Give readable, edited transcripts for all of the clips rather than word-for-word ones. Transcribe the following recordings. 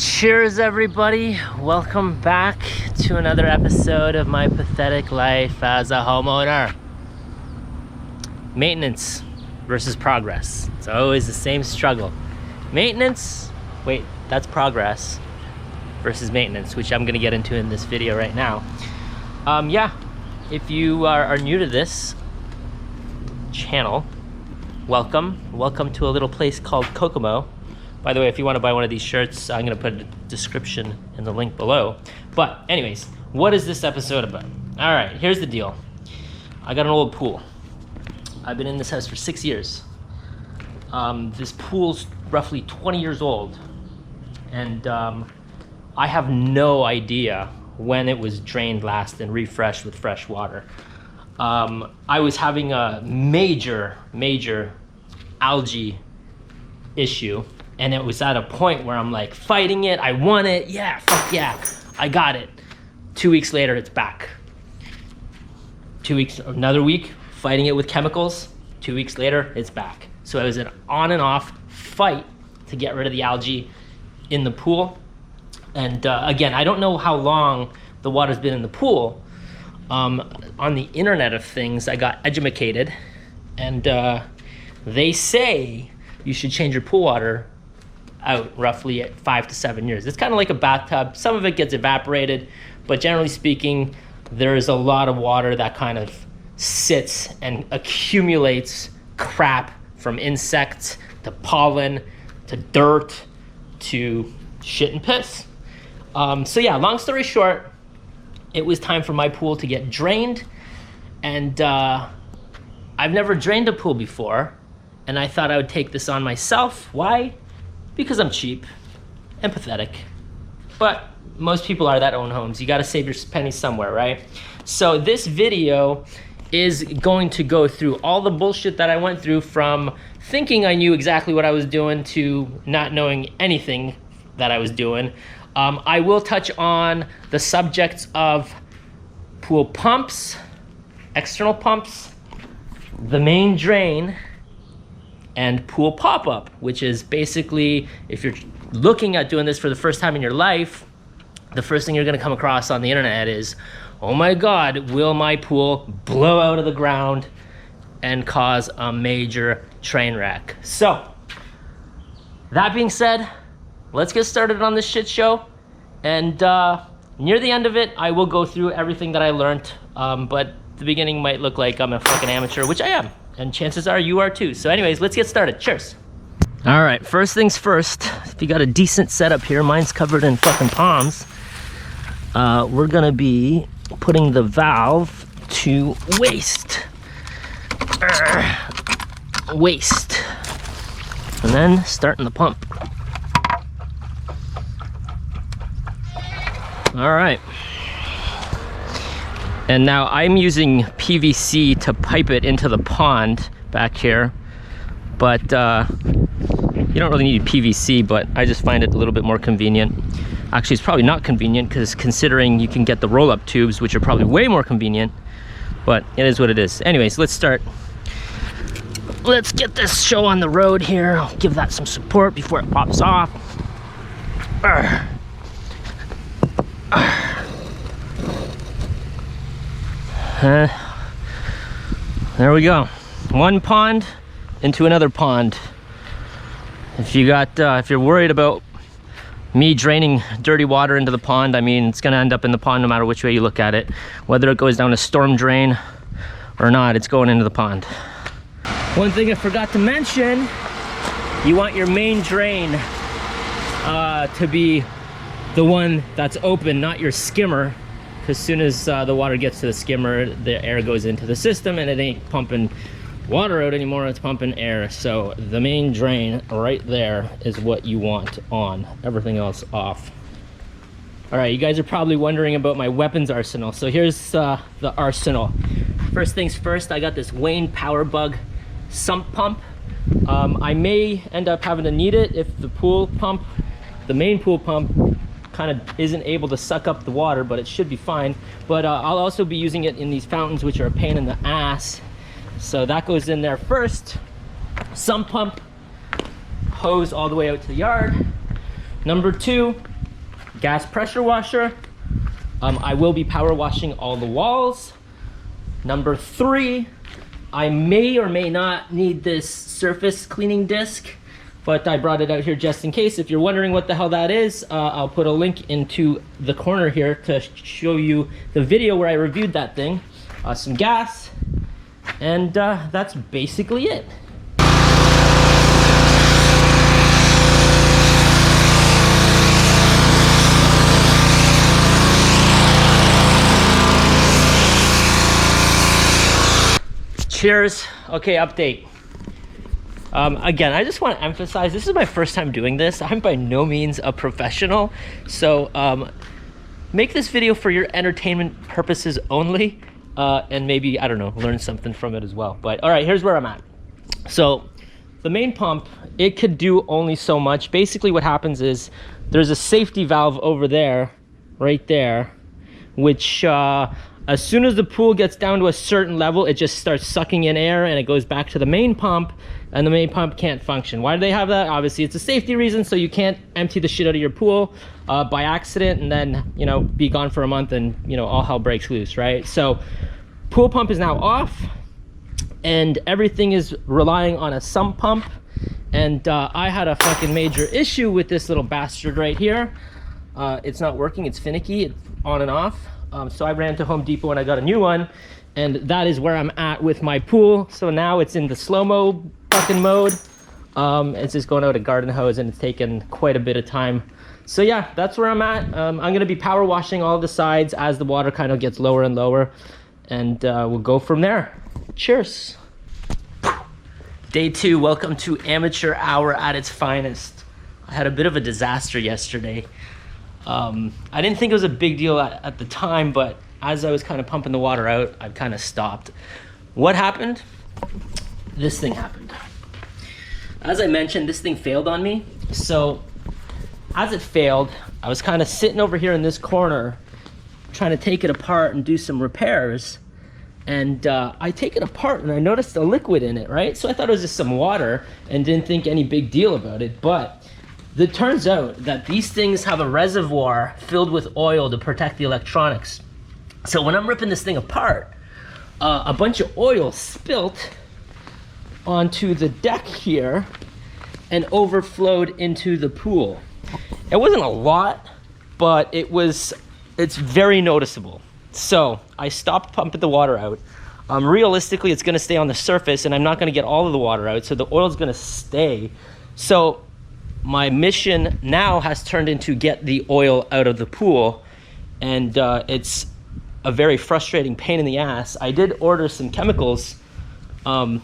Cheers, everybody. Welcome back to another episode of my pathetic life as a homeowner. Maintenance versus progress. It's always the same struggle. Maintenance, wait, that's progress, versus maintenance, which I'm gonna get into in this video right now. If you are new to this channel, welcome to a little place called Kokomo. By the way, if you want to buy one of these shirts, I'm going to put a description in the link below. But anyways, what is this episode about? All right, here's the deal. I got an old pool. I've been in this house for 6 years. This pool's roughly 20 years old. And I have no idea when it was drained last and refreshed with fresh water. I was having a major algae issue. And it was at a point where I'm like fighting it. I want it. Yeah, fuck yeah. I got it. 2 weeks later, it's back. 2 weeks, another week, fighting it with chemicals. 2 weeks later, it's back. So it was an on and off fight to get rid of the algae in the pool. And again, I don't know how long the water's been in the pool. On the Internet of Things, I got educated. And they say you should change your pool water out roughly at 5 to 7 years. It's kind of like a bathtub. Some of it gets evaporated, but generally speaking, there's a lot of water that kind of sits and accumulates crap from insects to pollen to dirt to shit and piss. So yeah, long story short, it was time for my pool to get drained, and I've never drained a pool before, and I thought I would take this on myself. Why? Because I'm cheap and pathetic. But most people are that own homes. You gotta save your pennies somewhere, right? So this video is going to go through all the bullshit that I went through, from thinking I knew exactly what I was doing to not knowing anything that I was doing. I will touch on the subjects of pool pumps, external pumps, the main drain, and pool pop-up, which is basically, if you're looking at doing this for the first time in your life, the first thing you're gonna come across on the internet is, oh my God, will my pool blow out of the ground and cause a major train wreck? So, that being said, let's get started on this shit show. And near the end of it, I will go through everything that I learned, but the beginning might look like I'm a fucking amateur, which I am. And chances are you are too. So anyways, let's get started. Cheers. All right, first things first, if you got a decent setup here, mine's covered in fucking palms. We're gonna be putting the valve to waste. Waste. And then starting the pump. All right. And now I'm using PVC to pipe it into the pond back here, but you don't really need PVC, but I just find it a little bit more convenient. Actually, it's probably not convenient, because considering you can get the roll-up tubes, which are probably way more convenient, but it is what it is. Anyways, let's start. Let's get this show on the road here. I'll give that some support before it pops off. There we go. One pond into another pond. If you're worried about me draining dirty water into the pond, I mean, it's gonna end up in the pond no matter which way you look at it. Whether it goes down a storm drain or not, it's going into the pond. One thing I forgot to mention, you want your main drain to be the one that's open, not your skimmer. As soon as the water gets to the skimmer, the air goes into the system, and it ain't pumping water out anymore, it's pumping air. So the main drain right there is what you want on, everything else off. All right, you guys are probably wondering about my weapons arsenal. So here's the arsenal. First things first, I got this Wayne Powerbug sump pump. I may end up having to need it if the pool pump, the main pool pump, kind of isn't able to suck up the water, but it should be fine. But I'll also be using it in these fountains, which are a pain in the ass. So that goes in there first. Sump pump, hose all the way out to the yard. Number two, gas pressure washer. I will be power washing all the walls. Number 3, I may or may not need this surface cleaning disc, but I brought it out here just in case. If you're wondering what the hell that is, I'll put a link into the corner here to show you the video where I reviewed that thing. Some gas, and that's basically it. Cheers. Okay, update. Again, I just want to emphasize, this is my first time doing this. I'm by no means a professional, so make this video for your entertainment purposes only, and maybe, I don't know, learn something from it as well. But all right, here's where I'm at. So the main pump, it could do only so much. Basically what happens is there's a safety valve over there, right there, which as soon as the pool gets down to a certain level, it just starts sucking in air and it goes back to the main pump, and the main pump can't function. Why do they have that? Obviously it's a safety reason, so you can't empty the shit out of your pool by accident and then, you know, be gone for a month and, you know, all hell breaks loose, right? So pool pump is now off and everything is relying on a sump pump. And I had a fucking major issue with this little bastard right here. It's not working, it's finicky, it's on and off. So I ran to Home Depot and I got a new one, and that is where I'm at with my pool. So now it's in the slow-mo fucking mode. It's just going out a garden hose and it's taken quite a bit of time. So yeah, that's where I'm at. I'm gonna be power washing all the sides as the water kind of gets lower and lower, and we'll go from there. Cheers. Day 2, welcome to amateur hour at its finest. I had a bit of a disaster yesterday. I didn't think it was a big deal at the time, but as I was kind of pumping the water out, I kind of stopped. What happened? This thing happened. As I mentioned, this thing failed on me. So as it failed, I was kind of sitting over here in this corner trying to take it apart and do some repairs. And I take it apart and I noticed a liquid in it, right? So I thought it was just some water and didn't think any big deal about it. But it turns out that these things have a reservoir filled with oil to protect the electronics. So when I'm ripping this thing apart, a bunch of oil spilt onto the deck here and overflowed into the pool. It wasn't a lot, but it's very noticeable. So I stopped pumping the water out. Realistically, it's gonna stay on the surface and I'm not gonna get all of the water out, so the oil's gonna stay. So my mission now has turned into get the oil out of the pool, and it's a very frustrating pain in the ass. I did order some chemicals or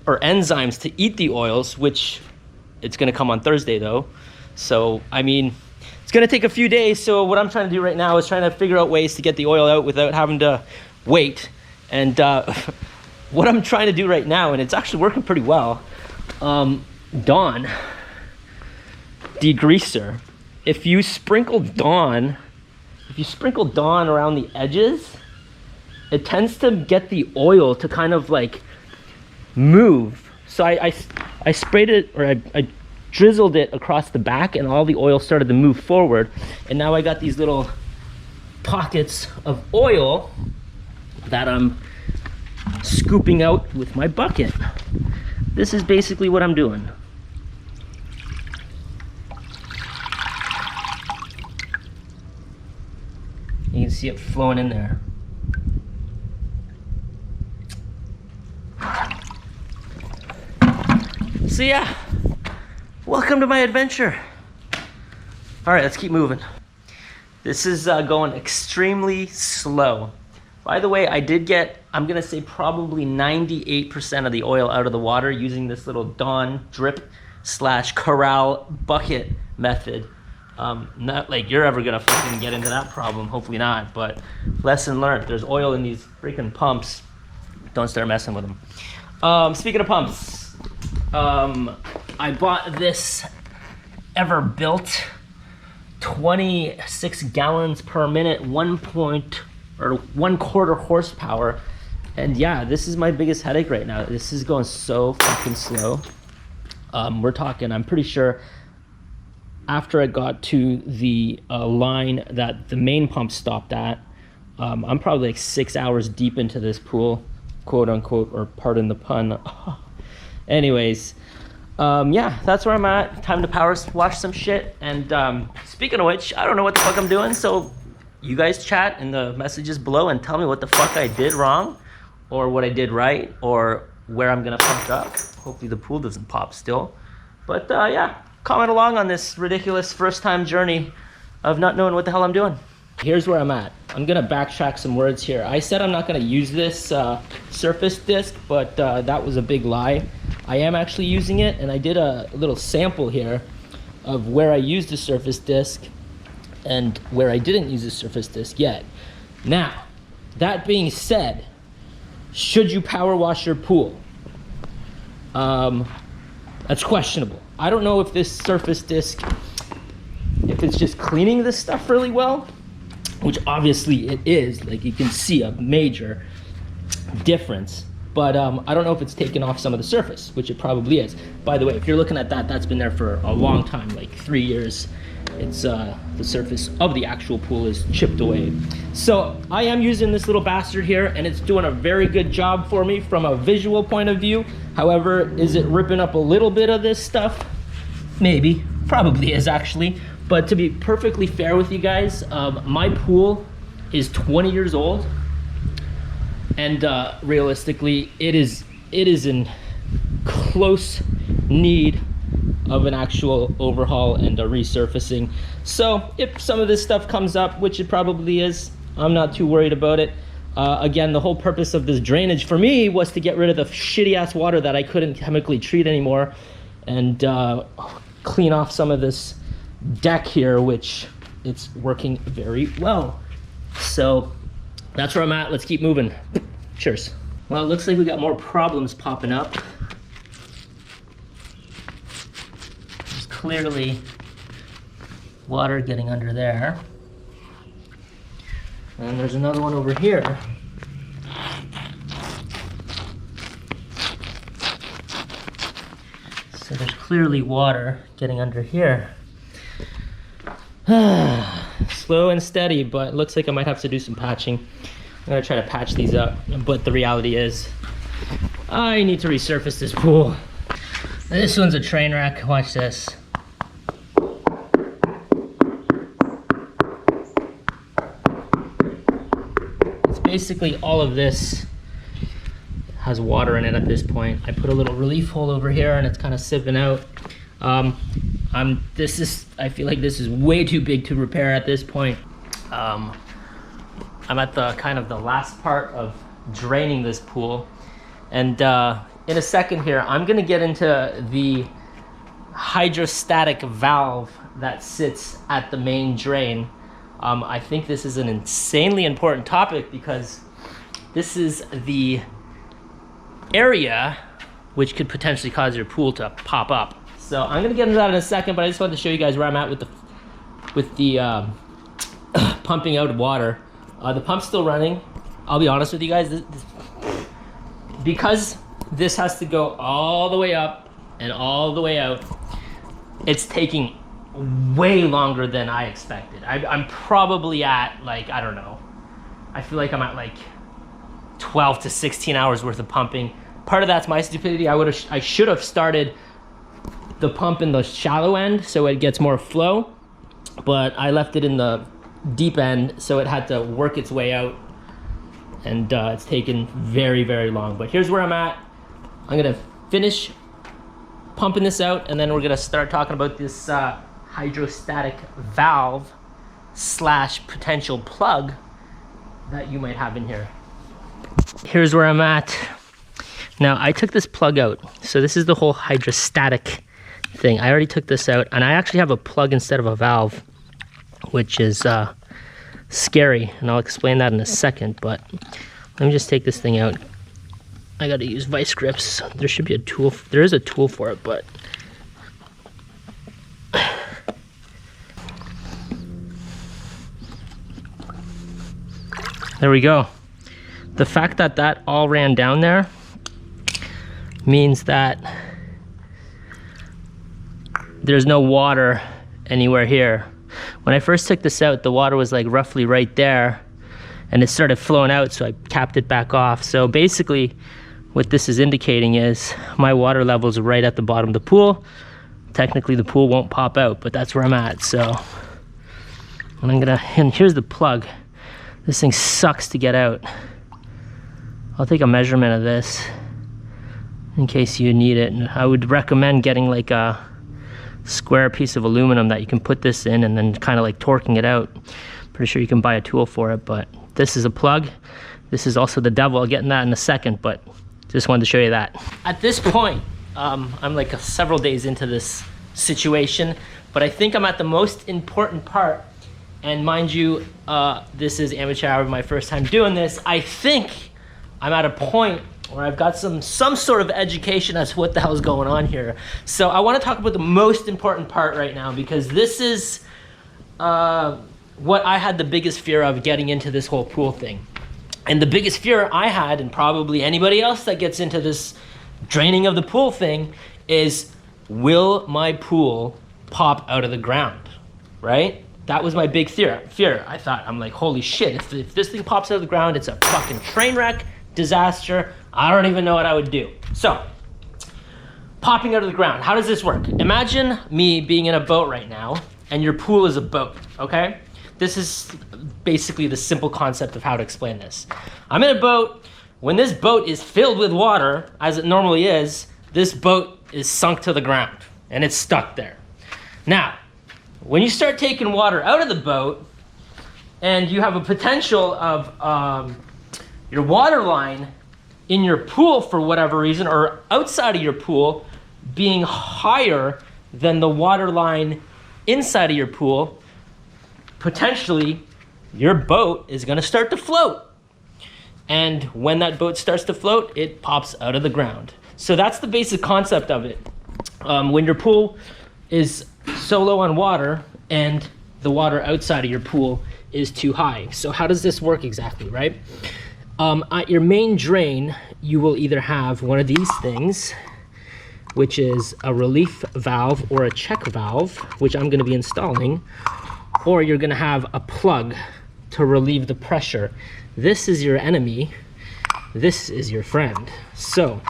enzymes to eat the oils, which it's gonna come on Thursday though. So, I mean, it's gonna take a few days. So what I'm trying to do right now is trying to figure out ways to get the oil out without having to wait. And what I'm trying to do right now, and it's actually working pretty well, Dawn degreaser. If you sprinkle Dawn around the edges, it tends to get the oil to kind of like move. So I sprayed it, or I drizzled it across the back, and all the oil started to move forward. And now I got these little pockets of oil that I'm scooping out with my bucket. This is basically what I'm doing. You can see it flowing in there. So yeah, welcome to my adventure. All right, let's keep moving. This is going extremely slow. By the way, I did get, I'm gonna say probably 98% of the oil out of the water using this little Dawn drip / corral bucket method. Not like you're ever gonna fucking get into that problem, hopefully not, but lesson learned. There's oil in these freaking pumps. Don't start messing with them. Speaking of pumps, I bought this Ever-Built 26 gallons per minute, 1.25 horsepower. And yeah, this is my biggest headache right now. This is going so fucking slow. We're talking, I'm pretty sure after I got to the line that the main pump stopped at. I'm probably like 6 hours deep into this pool, quote unquote, or pardon the pun. Anyways, yeah, that's where I'm at. Time to power wash some shit. And speaking of which, I don't know what the fuck I'm doing, so you guys chat in the messages below and tell me what the fuck I did wrong, or what I did right, or where I'm gonna fuck up. Hopefully the pool doesn't pop still. But yeah, comment along on this ridiculous first time journey of not knowing what the hell I'm doing. Here's where I'm at. I'm gonna backtrack some words here. I said I'm not gonna use this surface disc, but that was a big lie. I am actually using it, and I did a little sample here of where I used the surface disc and where I didn't use the surface disc yet. Now, that being said, should you power wash your pool? That's questionable. I don't know if this surface disc, if it's just cleaning this stuff really well, which obviously it is, like you can see a major difference, but I don't know if it's taken off some of the surface, which it probably is. By the way, if you're looking at that, that's been there for a long time, like 3 years. It's the surface of the actual pool is chipped away. So I am using this little bastard here, and it's doing a very good job for me from a visual point of view. However, is it ripping up a little bit of this stuff? Maybe, probably is actually. But to be perfectly fair with you guys, my pool is 20 years old, and realistically, it is in close need of an actual overhaul and a resurfacing. So if some of this stuff comes up, which it probably is, I'm not too worried about it. Again, the whole purpose of this drainage for me was to get rid of the shitty ass water that I couldn't chemically treat anymore, and clean off some of this deck here, which it's working very well. So that's where I'm at. Let's keep moving. Cheers. Well, it looks like we got more problems popping up. There's clearly water getting under there. And there's another one over here. So there's clearly water getting under here. Slow and steady, but it looks like I might have to do some patching. I'm gonna try to patch these up, but the reality is I need to resurface this pool. This one's a train wreck. Watch this. It's basically all of this has water in it at this point. I put a little relief hole over here and it's kind of sipping out. I feel like this is way too big to repair at this point. I'm at the kind of the last part of draining this pool, and in a second here I'm gonna get into the hydrostatic valve that sits at the main drain. I think this is an insanely important topic because this is the area which could potentially cause your pool to pop up. So I'm gonna get into that in a second, but I just wanted to show you guys where I'm at with the pumping out water. The pump's still running. I'll be honest with you guys, because this has to go all the way up and all the way out, it's taking way longer than I expected. I'm probably at, like, I don't know, I feel like I'm at like 12 to 16 hours worth of pumping. Part of that's my stupidity. I should have started the pump in the shallow end so it gets more flow, but I left it in the deep end, so it had to work its way out, and it's taken very, very long. But here's where I'm at. I'm gonna finish pumping this out, and then we're gonna start talking about this hydrostatic valve / potential plug that you might have in here. Here's where I'm at. Now, I took this plug out. So this is the whole hydrostatic thing. I already took this out, and I actually have a plug instead of a valve, which is scary, and I'll explain that in a second. But let me just take this thing out. I gotta use vice grips. There should be a tool. There is a tool for it, but there we go. The fact that that all ran down there means that there's no water anywhere here. When I first took this out, the water was like roughly right there, and it started flowing out, so I capped it back off. So basically, what this is indicating is my water level is right at the bottom of the pool. Technically, the pool won't pop out, but that's where I'm at. So, and here's the plug. This thing sucks to get out. I'll take a measurement of this in case you need it. And I would recommend getting like a square piece of aluminum that you can put this in and then kind of like torquing it out. Pretty sure you can buy a tool for it, but this is a plug. This is also the devil. I'll get in that in a second, but just wanted to show you that. At this point, I'm like several days into this situation, but I think I'm at the most important part. And mind you, this is amateur hour, my first time doing this. I think I'm at a point where I've got some sort of education as to what the hell's going on here. So I want to talk about the most important part right now, because this is what I had the biggest fear of getting into this whole pool thing. And the biggest fear I had, and probably anybody else that gets into this draining of the pool thing, is will my pool pop out of the ground, right? That was my big fear. I thought, I'm like, holy shit, if this thing pops out of the ground, it's a fucking train wreck, disaster. I don't even know what I would do. So, popping out of the ground, how does this work? Imagine me being in a boat right now, and your pool is a boat, okay? This is basically the simple concept of how to explain this. I'm in a boat. When this boat is filled with water, as it normally is, this boat is sunk to the ground, and it's stuck there. Now, when you start taking water out of the boat, and you have a potential of your water line in your pool for whatever reason, or outside of your pool being higher than the water line inside of your pool, potentially your boat is going to start to float. And when that boat starts to float, it pops out of the ground. So that's the basic concept of it. When your pool is so low on water and the water outside of your pool is too high. So how does this work exactly, right? At your main drain, you will either have one of these things, which is a relief valve or a check valve, which I'm going to be installing, or you're going to have a plug to relieve the pressure. This is your enemy. This is your friend. So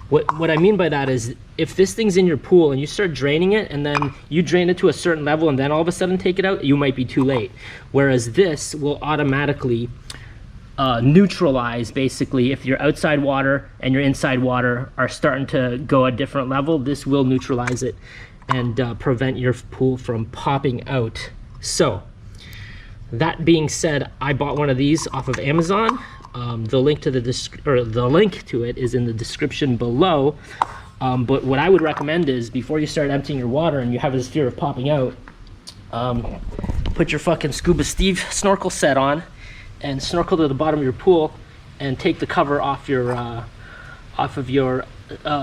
what I mean by that is, if this thing's in your pool and you start draining it, and then you drain it to a certain level and then all of a sudden take it out, you might be too late. Whereas this will automatically neutralize, basically, if your outside water and your inside water are starting to go a different level, this will neutralize it and prevent your pool from popping out. So that being said, I bought one of these off of Amazon. The link to the link to it is in the description below. But what I would recommend is, before you start emptying your water and you have this fear of popping out, put your fucking Scuba Steve snorkel set on and snorkel to the bottom of your pool and take the cover off of your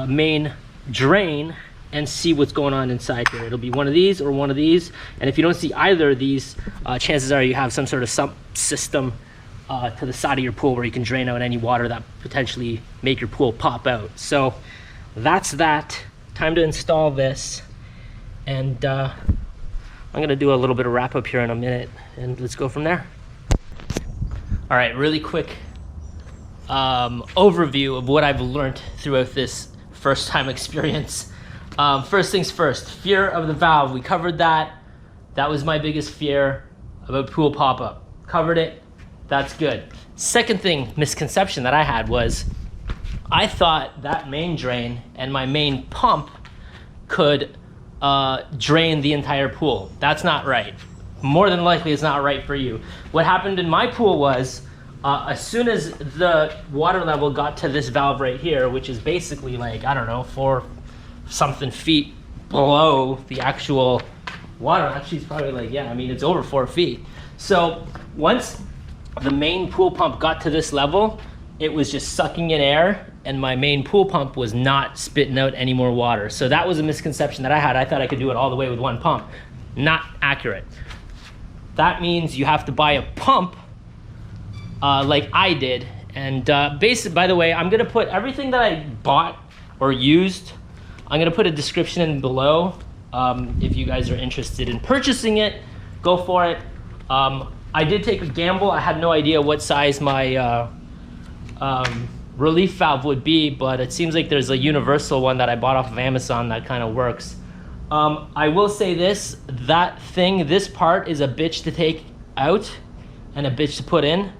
main drain and see what's going on inside here. It'll be one of these or one of these, and if you don't see either of these, chances are you have some sort of sump system to the side of your pool where you can drain out any water that potentially make your pool pop out. So that's that. Time to install this, and I'm gonna do a little bit of wrap up here in a minute, and let's go from there. All right, really quick overview of what I've learned throughout this first time experience. First things first, fear of the valve. We covered that. That was my biggest fear about pool pop-up. Covered it. That's good. Second thing, misconception that I had was, I thought that main drain and my main pump could drain the entire pool. That's not right. More than likely, it's not right for you. What happened in my pool was, as soon as the water level got to this valve right here, which is basically like, I don't know, 4 something feet below the actual water. Actually, it's probably like, yeah, I mean, it's over 4 feet. So once the main pool pump got to this level, it was just sucking in air, and my main pool pump was not spitting out any more water. So that was a misconception that I had. I thought I could do it all the way with one pump. Not accurate. That means you have to buy a pump like I did. And basically, by the way, I'm gonna put everything that I bought or used, I'm gonna put a description in below If you guys are interested in purchasing it, go for it. I did take a gamble. I had no idea what size my relief valve would be, but it seems like there's a universal one that I bought off of Amazon that kind of works. I will say this, this part is a bitch to take out and a bitch to put in.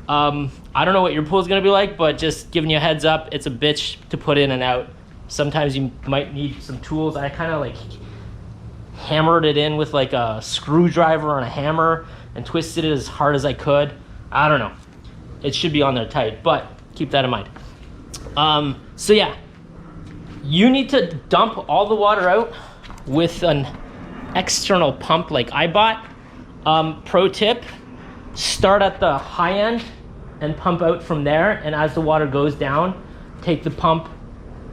I don't know what your pool is gonna be like, but just giving you a heads up, it's a bitch to put in and out. Sometimes you might need some tools. I kind of like hammered it in with like a screwdriver and a hammer and twisted it as hard as I could. I don't know. It should be on there tight, but keep that in mind. So yeah, you need to dump all the water out with an external pump like I bought. Pro tip, start at the high end and pump out from there, and as the water goes down, take the pump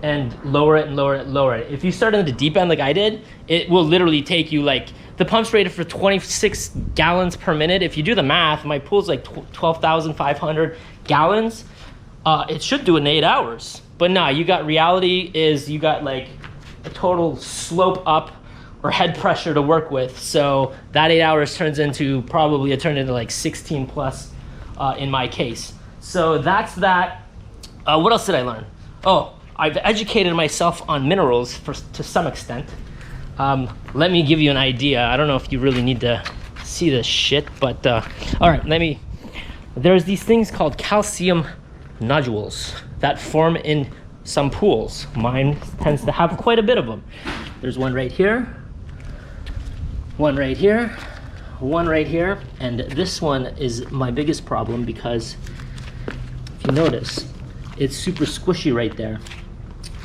and lower it and lower it and lower it. If you start in the deep end like I did, it will literally take you like, the pump's rated for 26 gallons per minute. If you do the math, my pool's like 12,500 gallons. It should do it in 8 hours. But nah, you got reality is you got like a total slope up or head pressure to work with. So that 8 hours turns into probably, it turned into like 16 plus in my case. So that's that. What else did I learn? Oh, I've educated myself on minerals to some extent. Let me give you an idea. I don't know if you really need to see this shit, but all right, there's these things called calcium nodules that form in some pools. Mine tends to have quite a bit of them. There's one right here, one right here, one right here, and this one is my biggest problem because if you notice, it's super squishy right there.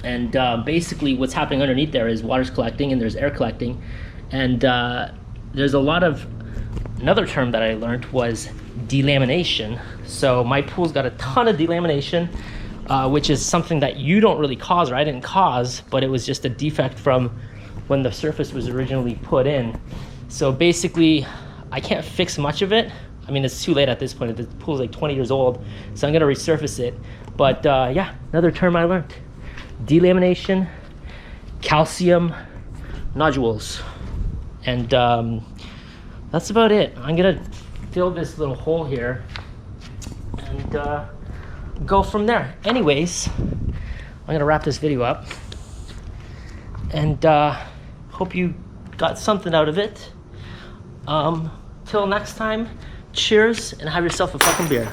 And basically what's happening underneath there is water's collecting and there's air collecting. And there's a lot of, another term that I learned was delamination. So my pool's got a ton of delamination, which is something that you don't really cause, or I didn't cause, but it was just a defect from when the surface was originally put in. So basically, I can't fix much of it. I mean, it's too late at this point. The pool's like 20 years old, so I'm gonna resurface it. But yeah, another term I learned. Delamination, calcium nodules, and that's about it. I'm gonna fill this little hole here and go from there. Anyways, I'm gonna wrap this video up, and hope you got something out of it. Till next time, cheers and have yourself a fucking beer.